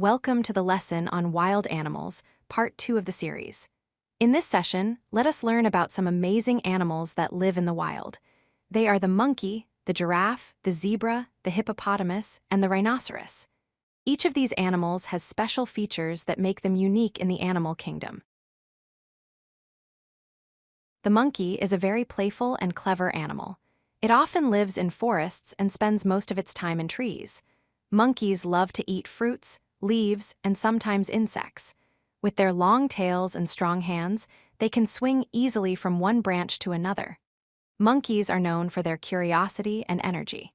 Welcome to the lesson on wild animals, part 2 of the series. In this session, let us learn about some amazing animals that live in the wild. They are the monkey, the giraffe, the zebra, the hippopotamus, and the rhinoceros. Each of these animals has special features that make them unique in the animal kingdom. The monkey is a very playful and clever animal. It often lives in forests and spends most of its time in trees. Monkeys love to eat fruits, leaves, and sometimes insects. With their long tails and strong hands, they can swing easily from one branch to another. Monkeys are known for their curiosity and energy.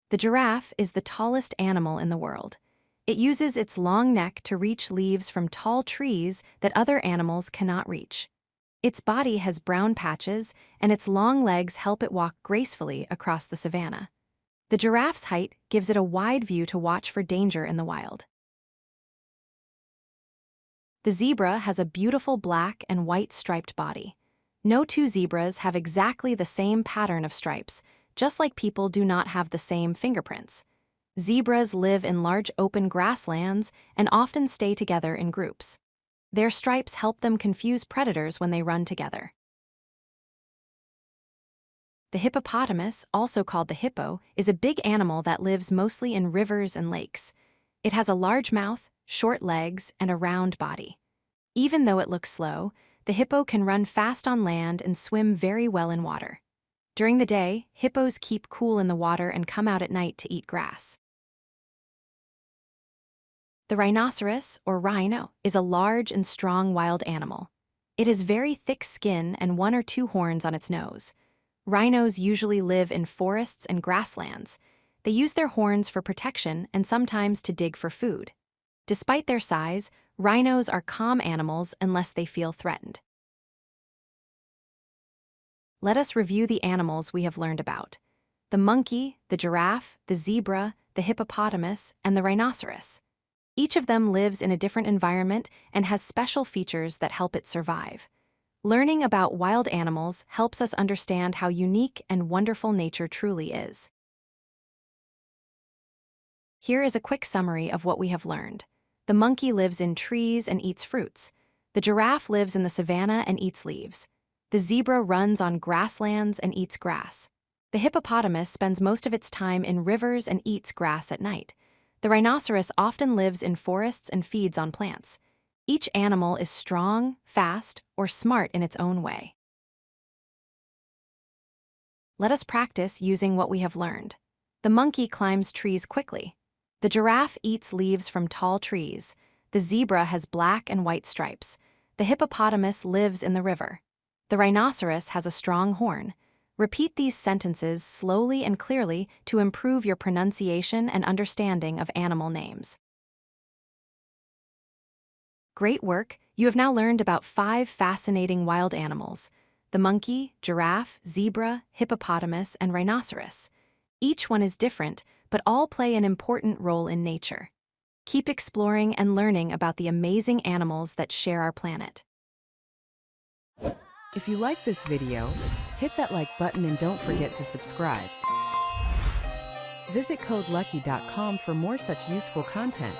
The giraffe is the tallest animal in the world. It uses its long neck to reach leaves from tall trees that other animals cannot reach. Its body has brown patches, and its long legs help it walk gracefully across the savanna. The giraffe's height gives it a wide view to watch for danger in the wild. The zebra has a beautiful black and white striped body. No two zebras have exactly the same pattern of stripes, just like people do not have the same fingerprints. Zebras live in large open grasslands and often stay together in groups. Their stripes help them confuse predators when they run together. The hippopotamus, also called the hippo, is a big animal that lives mostly in rivers and lakes. It has a large mouth, short legs, and a round body. Even though it looks slow, the hippo can run fast on land and swim very well in water. During the day, hippos keep cool in the water and come out at night to eat grass. The rhinoceros, or rhino, is a large and strong wild animal. It has very thick skin and 1 or 2 horns on its nose. Rhinos usually live in forests and grasslands. They use their horns for protection and sometimes to dig for food. Despite their size, rhinos are calm animals unless they feel threatened. Let us review the animals we have learned about: the monkey, the giraffe, the zebra, the hippopotamus, and the rhinoceros. Each of them lives in a different environment and has special features that help it survive. Learning about wild animals helps us understand how unique and wonderful nature truly is. Here is a quick summary of what we have learned. The monkey lives in trees and eats fruits. The giraffe lives in the savanna and eats leaves. The zebra runs on grasslands and eats grass. The hippopotamus spends most of its time in rivers and eats grass at night. The rhinoceros often lives in forests and feeds on plants. Each animal is strong, fast, or smart in its own way. Let us practice using what we have learned. The monkey climbs trees quickly. The giraffe eats leaves from tall trees. The zebra has black and white stripes. The hippopotamus lives in the river. The rhinoceros has a strong horn. Repeat these sentences slowly and clearly to improve your pronunciation and understanding of animal names. Great work! You have now learned about 5 fascinating wild animals: the monkey, giraffe, zebra, hippopotamus, and rhinoceros. Each one is different, but all play an important role in nature. Keep exploring and learning about the amazing animals that share our planet. If you like this video, hit that like button and don't forget to subscribe. Visit codelucky.com for more such useful content.